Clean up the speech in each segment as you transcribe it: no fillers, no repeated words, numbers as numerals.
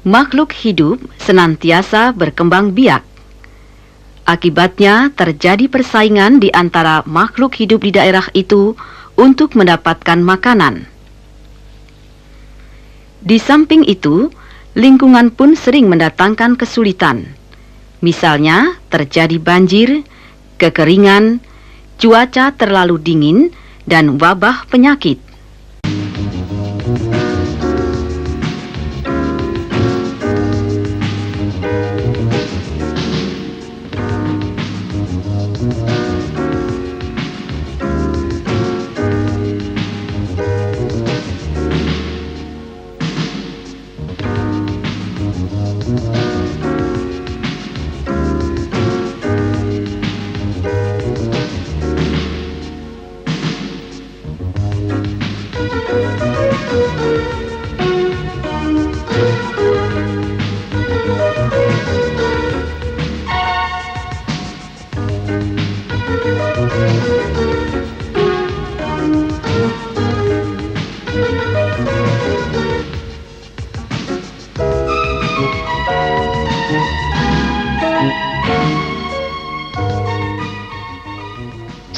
Makhluk hidup senantiasa berkembang biak. Akibatnya terjadi persaingan di antara makhluk hidup di daerah itu untuk mendapatkan makanan. Di samping itu, lingkungan pun sering mendatangkan kesulitan. Misalnya terjadi banjir, kekeringan, cuaca terlalu dingin, dan wabah penyakit.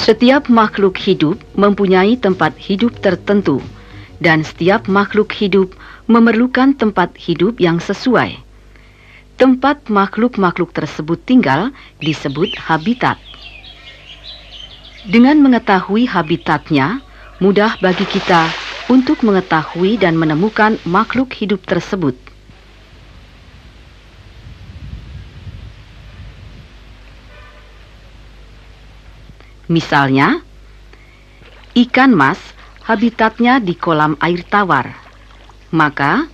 Setiap makhluk hidup mempunyai tempat hidup tertentu, dan setiap makhluk hidup memerlukan tempat hidup yang sesuai. Tempat makhluk-makhluk tersebut tinggal disebut habitat. Dengan mengetahui habitatnya, mudah bagi kita untuk mengetahui dan menemukan makhluk hidup tersebut. Misalnya, ikan mas habitatnya di kolam air tawar. Maka,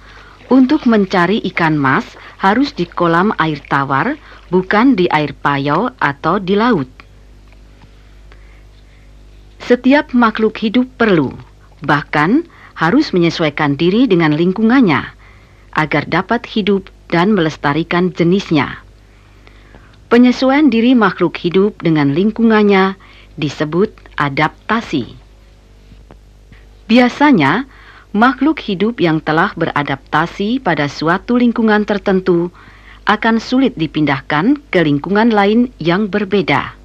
untuk mencari ikan mas harus di kolam air tawar, bukan di air payau atau di laut. Setiap makhluk hidup perlu, bahkan harus menyesuaikan diri dengan lingkungannya, agar dapat hidup dan melestarikan jenisnya. Penyesuaian diri makhluk hidup dengan lingkungannya disebut adaptasi. Biasanya, makhluk hidup yang telah beradaptasi pada suatu lingkungan tertentu akan sulit dipindahkan ke lingkungan lain yang berbeda.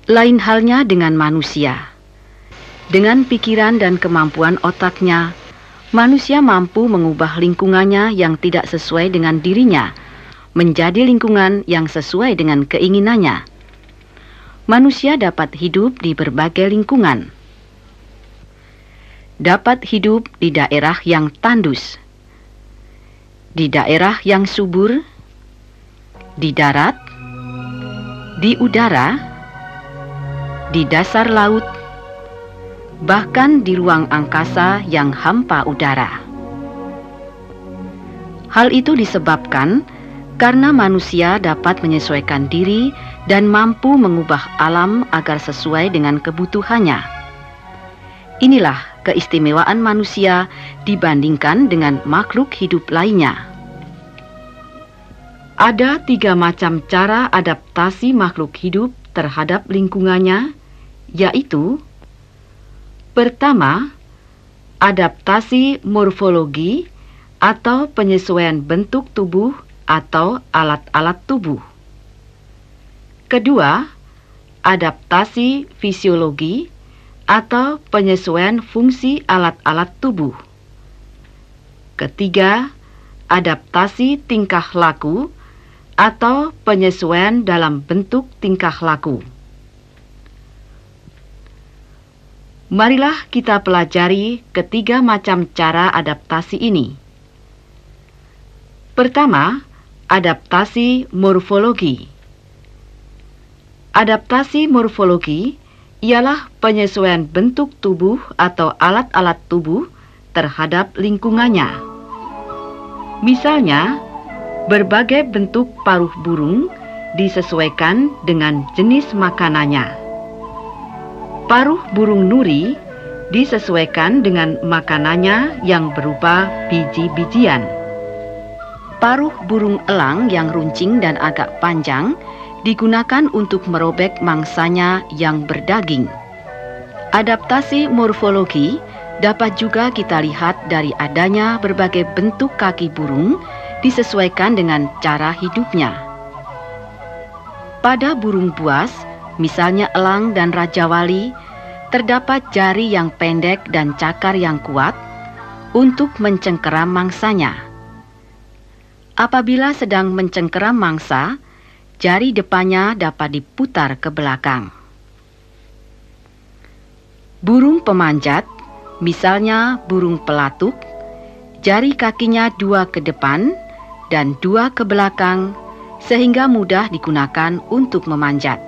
Lain halnya dengan manusia. Dengan pikiran dan kemampuan otaknya, manusia mampu mengubah lingkungannya yang tidak sesuai dengan dirinya menjadi lingkungan yang sesuai dengan keinginannya. Manusia dapat hidup di berbagai lingkungan. Dapat hidup di daerah yang tandus, di daerah yang subur, di darat, di udara, di dasar laut, bahkan di ruang angkasa yang hampa udara. Hal itu disebabkan karena manusia dapat menyesuaikan diri dan mampu mengubah alam agar sesuai dengan kebutuhannya. Inilah keistimewaan manusia dibandingkan dengan makhluk hidup lainnya. Ada 3 macam cara adaptasi makhluk hidup terhadap lingkungannya, yaitu: pertama, adaptasi morfologi atau penyesuaian bentuk tubuh atau alat-alat tubuh. Kedua, adaptasi fisiologi atau penyesuaian fungsi alat-alat tubuh. Ketiga, adaptasi tingkah laku atau penyesuaian dalam bentuk tingkah laku. Marilah kita pelajari ketiga macam cara adaptasi ini. Pertama, adaptasi morfologi. Adaptasi morfologi ialah penyesuaian bentuk tubuh atau alat-alat tubuh terhadap lingkungannya. Misalnya, berbagai bentuk paruh burung disesuaikan dengan jenis makanannya. Paruh burung nuri disesuaikan dengan makanannya yang berupa biji-bijian. Paruh burung elang yang runcing dan agak panjang digunakan untuk merobek mangsanya yang berdaging. Adaptasi morfologi Dapat juga kita lihat dari adanya berbagai bentuk kaki burung disesuaikan dengan cara hidupnya. Pada burung buas, misalnya elang dan rajawali, terdapat jari yang pendek dan cakar yang kuat untuk mencengkeram mangsanya. Apabila sedang mencengkeram mangsa, jari depannya dapat diputar ke belakang. Burung pemanjat, misalnya burung pelatuk, jari kakinya 2 ke depan dan 2 ke belakang sehingga mudah digunakan untuk memanjat.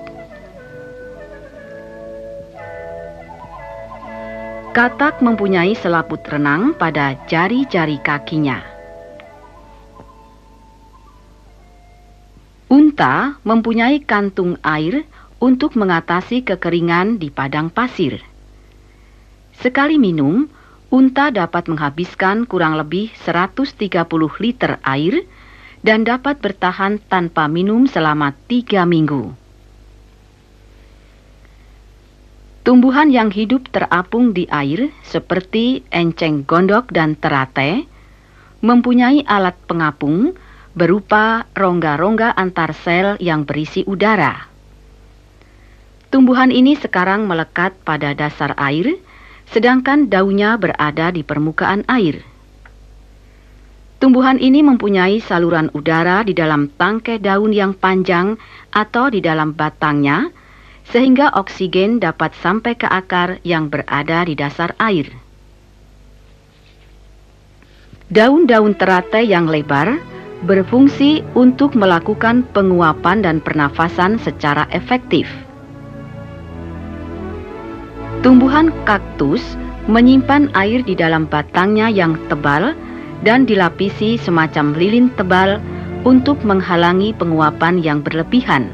Katak mempunyai selaput renang pada jari-jari kakinya. Unta mempunyai kantung air untuk mengatasi kekeringan di padang pasir. Sekali minum, unta dapat menghabiskan kurang lebih 130 liter air dan dapat bertahan tanpa minum selama 3 minggu. Tumbuhan yang hidup terapung di air seperti enceng gondok dan teratai mempunyai alat pengapung berupa rongga-rongga antar sel yang berisi udara. Tumbuhan ini sekarang melekat pada dasar air, sedangkan daunnya berada di permukaan air. Tumbuhan ini mempunyai saluran udara di dalam tangkai daun yang panjang atau di dalam batangnya, sehingga oksigen dapat sampai ke akar yang berada di dasar air. Daun-daun teratai yang lebar berfungsi untuk melakukan penguapan dan pernafasan secara efektif. Tumbuhan kaktus menyimpan air di dalam batangnya yang tebal dan dilapisi semacam lilin tebal untuk menghalangi penguapan yang berlebihan.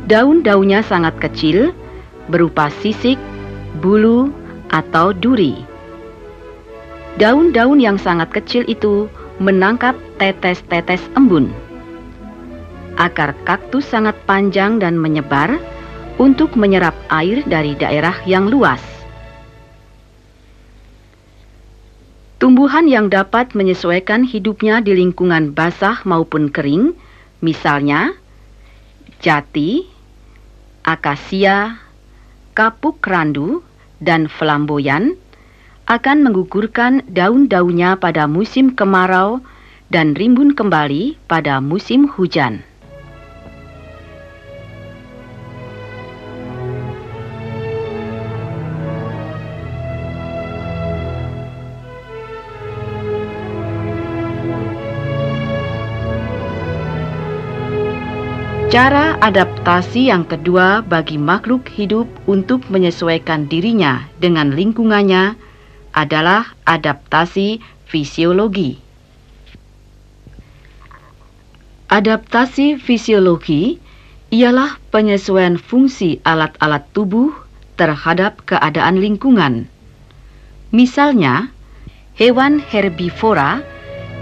Daun-daunnya sangat kecil, berupa sisik, bulu, atau duri. Daun-daun yang sangat kecil itu menangkap tetes-tetes embun. Akar kaktus sangat panjang dan menyebar untuk menyerap air dari daerah yang luas. Tumbuhan yang dapat menyesuaikan hidupnya di lingkungan basah maupun kering, misalnya jati, akasia, kapuk randu, dan flamboyan, akan menggugurkan daun-daunnya pada musim kemarau dan rimbun kembali pada musim hujan. Cara adaptasi yang kedua bagi makhluk hidup untuk menyesuaikan dirinya dengan lingkungannya adalah adaptasi fisiologi. Adaptasi fisiologi ialah penyesuaian fungsi alat-alat tubuh terhadap keadaan lingkungan. Misalnya, hewan herbivora,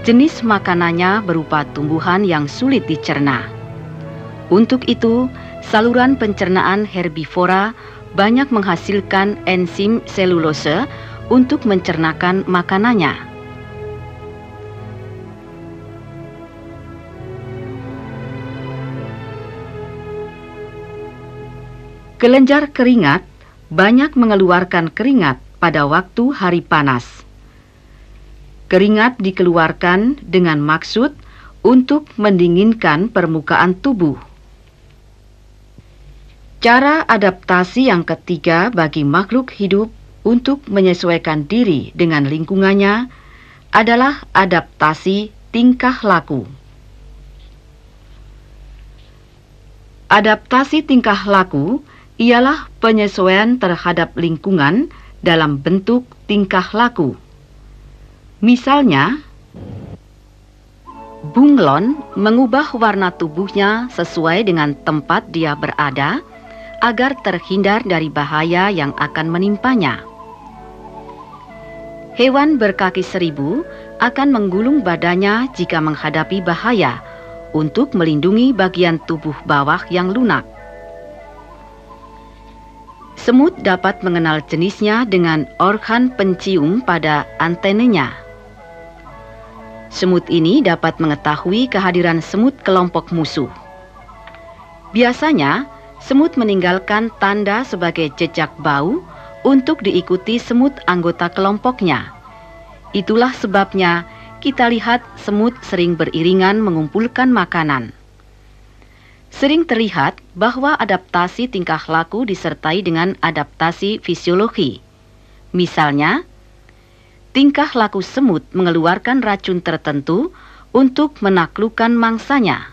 jenis makanannya berupa tumbuhan yang sulit dicerna. Untuk itu, saluran pencernaan herbivora banyak menghasilkan enzim selulose untuk mencernakan makanannya. Kelenjar keringat banyak mengeluarkan keringat pada waktu hari panas. Keringat dikeluarkan dengan maksud untuk mendinginkan permukaan tubuh. Cara adaptasi yang ketiga bagi makhluk hidup untuk menyesuaikan diri dengan lingkungannya adalah adaptasi tingkah laku. Adaptasi tingkah laku ialah penyesuaian terhadap lingkungan dalam bentuk tingkah laku. Misalnya, bunglon mengubah warna tubuhnya sesuai dengan tempat dia berada agar terhindar dari bahaya yang akan menimpanya. Hewan berkaki seribu akan menggulung badannya jika menghadapi bahaya untuk melindungi bagian tubuh bawah yang lunak. Semut dapat mengenal jenisnya dengan organ pencium pada antenanya. Semut ini dapat mengetahui kehadiran semut kelompok musuh. Biasanya, semut meninggalkan tanda sebagai jejak bau untuk diikuti semut anggota kelompoknya. Itulah sebabnya kita lihat semut sering beriringan mengumpulkan makanan. Sering terlihat bahwa adaptasi tingkah laku disertai dengan adaptasi fisiologi. Misalnya, tingkah laku semut mengeluarkan racun tertentu untuk menaklukkan mangsanya.